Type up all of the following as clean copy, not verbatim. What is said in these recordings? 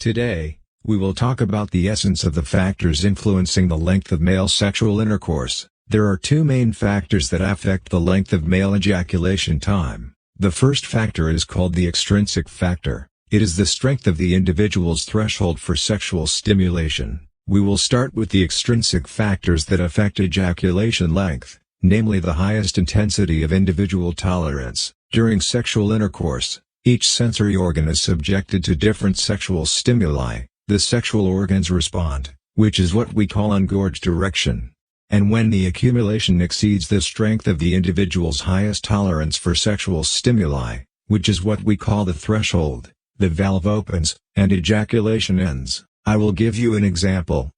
Today, we will talk about the essence of the factors influencing the length of male sexual intercourse. There are two main factors that affect the length of male ejaculation time. The first factor is called the extrinsic factor. It is the strength of the individual's threshold for sexual stimulation. We will start with the extrinsic factors that affect ejaculation length, namely the highest intensity of individual tolerance. During sexual intercourse, each sensory organ is subjected to different sexual stimuli. The sexual organs respond, which is what we call engorged erection. And when the accumulation exceeds the strength of the individual's highest tolerance for sexual stimuli, which is what we call the threshold, the valve opens, and ejaculation ends. I will give you an example.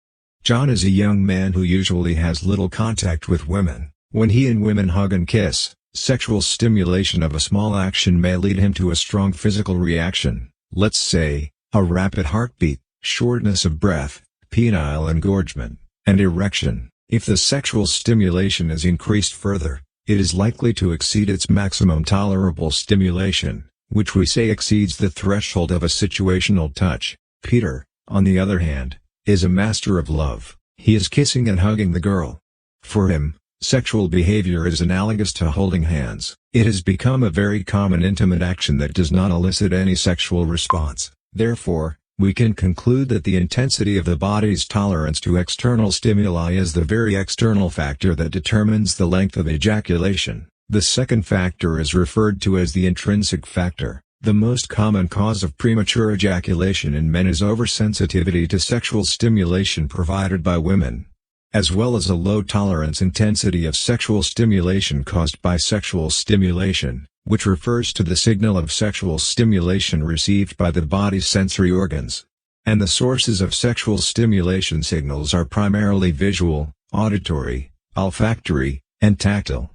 John is a young man who usually has little contact with women. When he and women hug and kiss, sexual stimulation of a small action may lead him to a strong physical reaction, let's say, a rapid heartbeat, shortness of breath, penile engorgement, and erection. If the sexual stimulation is increased further, it is likely to exceed its maximum tolerable stimulation, which we say exceeds the threshold of a situational touch. Peter, on the other hand, is a master of love. He is kissing and hugging the girl. For him, sexual behavior is analogous to holding hands. It has become a very common intimate action that does not elicit any sexual response. Therefore, we can conclude that the intensity of the body's tolerance to external stimuli is the very external factor that determines the length of ejaculation. The second factor is referred to as the intrinsic factor. The most common cause of premature ejaculation in men is oversensitivity to sexual stimulation provided by women, as well as a low tolerance intensity of sexual stimulation caused by sexual stimulation, which refers to the signal of sexual stimulation received by the body's sensory organs. And the sources of sexual stimulation signals are primarily visual, auditory, olfactory, and tactile.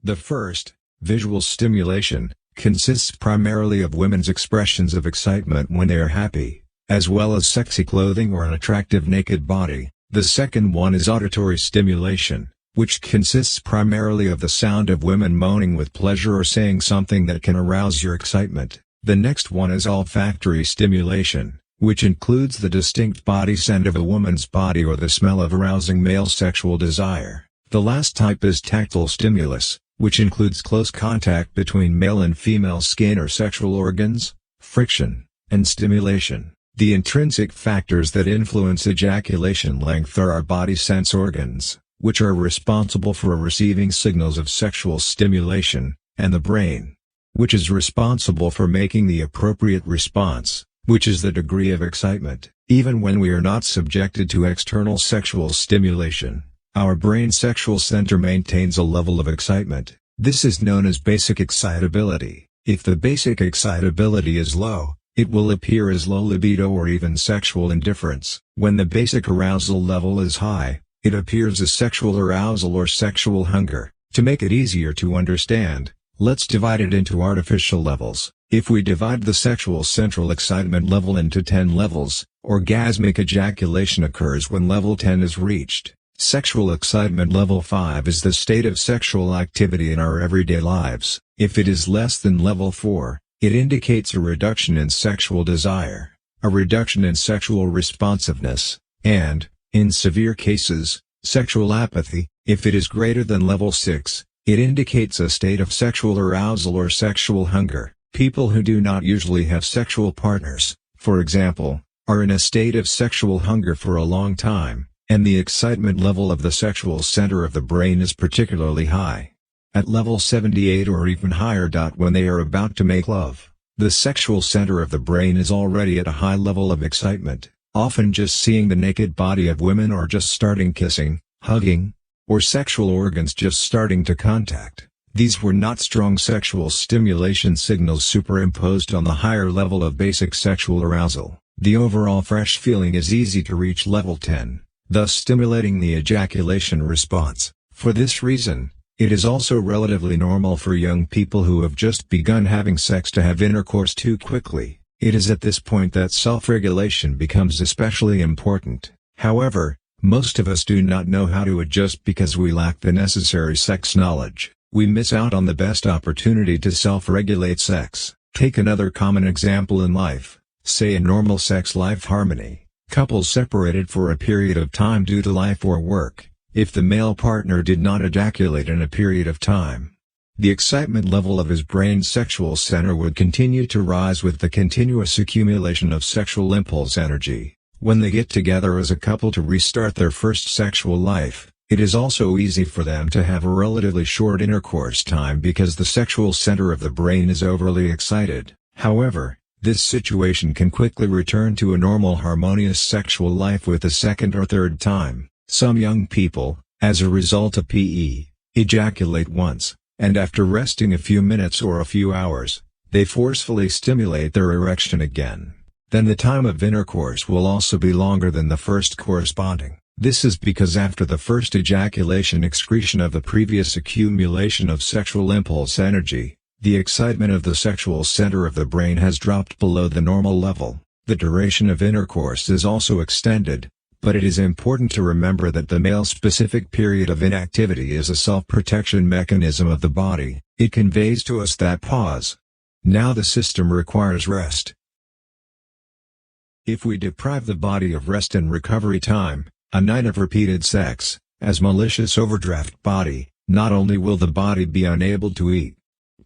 The first, visual stimulation, consists primarily of women's expressions of excitement when they are happy, as well as sexy clothing or an attractive naked body. The second one is auditory stimulation, which consists primarily of the sound of women moaning with pleasure or saying something that can arouse your excitement. The next one is olfactory stimulation, which includes the distinct body scent of a woman's body or the smell of arousing male sexual desire. The last type is tactile stimulus, which includes close contact between male and female skin or sexual organs, friction, and stimulation. The intrinsic factors that influence ejaculation length are our body sense organs, which are responsible for receiving signals of sexual stimulation, and the brain, which is responsible for making the appropriate response, which is the degree of excitement. Even when we are not subjected to external sexual stimulation, our brain sexual center maintains a level of excitement. This is known as basic excitability. If the basic excitability is low, it will appear as low libido or even sexual indifference. When the basic arousal level is high, it appears as sexual arousal or sexual hunger. To make it easier to understand, let's divide it into artificial levels. If we divide the sexual central excitement level into 10 levels, orgasmic ejaculation occurs when level 10 is reached. Sexual excitement level 5 is the state of sexual activity in our everyday lives. If it is less than level 4, it indicates a reduction in sexual desire, a reduction in sexual responsiveness, and, in severe cases, sexual apathy. If it is greater than level 6, it indicates a state of sexual arousal or sexual hunger. People who do not usually have sexual partners, for example, are in a state of sexual hunger for a long time, and the excitement level of the sexual center of the brain is particularly high. At level 78 or even higher. When they are about to make love, the sexual center of the brain is already at a high level of excitement, often just seeing the naked body of women or just starting kissing, hugging, or sexual organs just starting to contact. These were not strong sexual stimulation signals superimposed on the higher level of basic sexual arousal. The overall fresh feeling is easy to reach level 10, thus stimulating the ejaculation response. For this reason, it is also relatively normal for young people who have just begun having sex to have intercourse too quickly. It is at this point that self-regulation becomes especially important. However, most of us do not know how to adjust because we lack the necessary sex knowledge. We miss out on the best opportunity to self-regulate sex. Take another common example in life. Say in normal sex life harmony, couples separated for a period of time due to life or work, if the male partner did not ejaculate in a period of time, the excitement level of his brain's sexual center would continue to rise with the continuous accumulation of sexual impulse energy. When they get together as a couple to restart their first sexual life, it is also easy for them to have a relatively short intercourse time because the sexual center of the brain is overly excited. However, this situation can quickly return to a normal harmonious sexual life with the second or third time. Some young people, as a result of PE, ejaculate once, and after resting a few minutes or a few hours, they forcefully stimulate their erection again. Then the time of intercourse will also be longer than the first corresponding. This is because after the first ejaculation excretion of the previous accumulation of sexual impulse energy, the excitement of the sexual center of the brain has dropped below the normal level. The duration of intercourse is also extended, but it is important to remember that the male-specific period of inactivity is a self-protection mechanism of the body. It conveys to us that pause. Now the system requires rest. If we deprive the body of rest and recovery time, a night of repeated sex, as malicious overdraft body, not only will the body be unable to eat,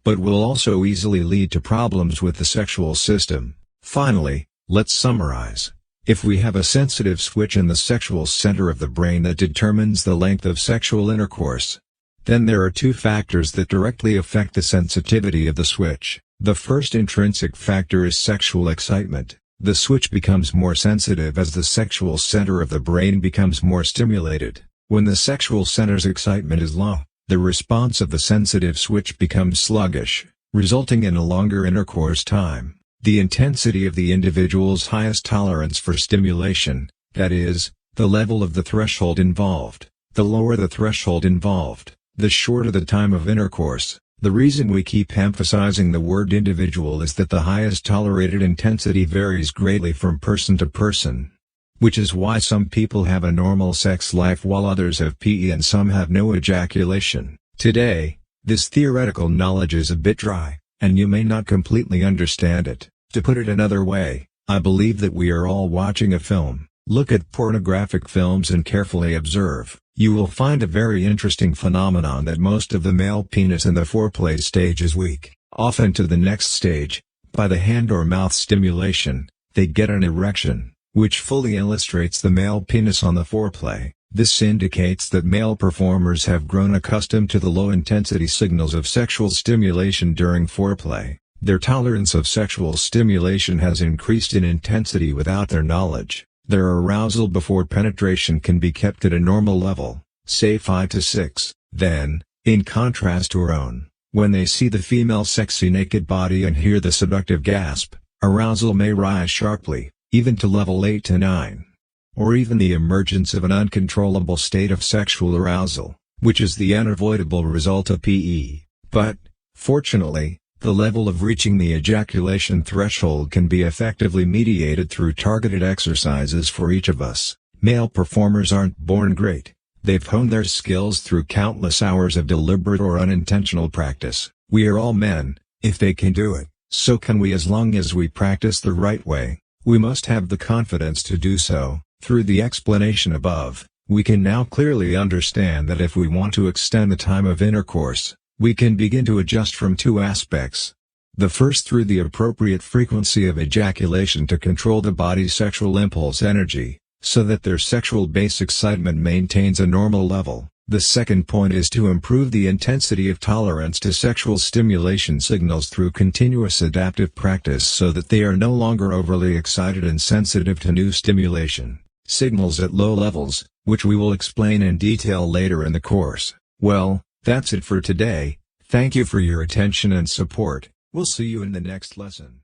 but will also easily lead to problems with the sexual system. Finally, let's summarize. If we have a sensitive switch in the sexual center of the brain that determines the length of sexual intercourse, then there are two factors that directly affect the sensitivity of the switch. The first intrinsic factor is sexual excitement. The switch becomes more sensitive as the sexual center of the brain becomes more stimulated. When the sexual center's excitement is low, the response of the sensitive switch becomes sluggish, resulting in a longer intercourse time. The intensity of the individual's highest tolerance for stimulation, that is, the level of the threshold involved. The lower the threshold involved, the shorter the time of intercourse. The reason we keep emphasizing the word individual is that the highest tolerated intensity varies greatly from person to person. Which is why some people have a normal sex life while others have PE and some have no ejaculation. Today, this theoretical knowledge is a bit dry, and you may not completely understand it. To put it another way, I believe that we are all watching a film. Look at pornographic films and carefully observe. You will find a very interesting phenomenon that most of the male penis in the foreplay stage is weak. Often to the next stage, by the hand or mouth stimulation, they get an erection, which fully illustrates the male penis on the foreplay. This indicates that male performers have grown accustomed to the low-intensity signals of sexual stimulation during foreplay. Their tolerance of sexual stimulation has increased in intensity without their knowledge. Their arousal before penetration can be kept at a normal level, say 5 to 6. Then, in contrast to our own, when they see the female's sexy naked body and hear the seductive gasp, arousal may rise sharply, even to level 8 to 9. Or even the emergence of an uncontrollable state of sexual arousal, which is the unavoidable result of PE. But, fortunately, the level of reaching the ejaculation threshold can be effectively mediated through targeted exercises for each of us. Male performers aren't born great. They've honed their skills through countless hours of deliberate or unintentional practice. We are all men. If they can do it, so can we as long as we practice the right way. We must have the confidence to do so. Through the explanation above, we can now clearly understand that if we want to extend the time of intercourse, we can begin to adjust from two aspects. The first through the appropriate frequency of ejaculation to control the body's sexual impulse energy, so that their sexual base excitement maintains a normal level. The second point is to improve the intensity of tolerance to sexual stimulation signals through continuous adaptive practice so that they are no longer overly excited and sensitive to new stimulation signals at low levels, which we will explain in detail later in the course. Well, that's it for today. Thank you for your attention and support. We'll see you in the next lesson.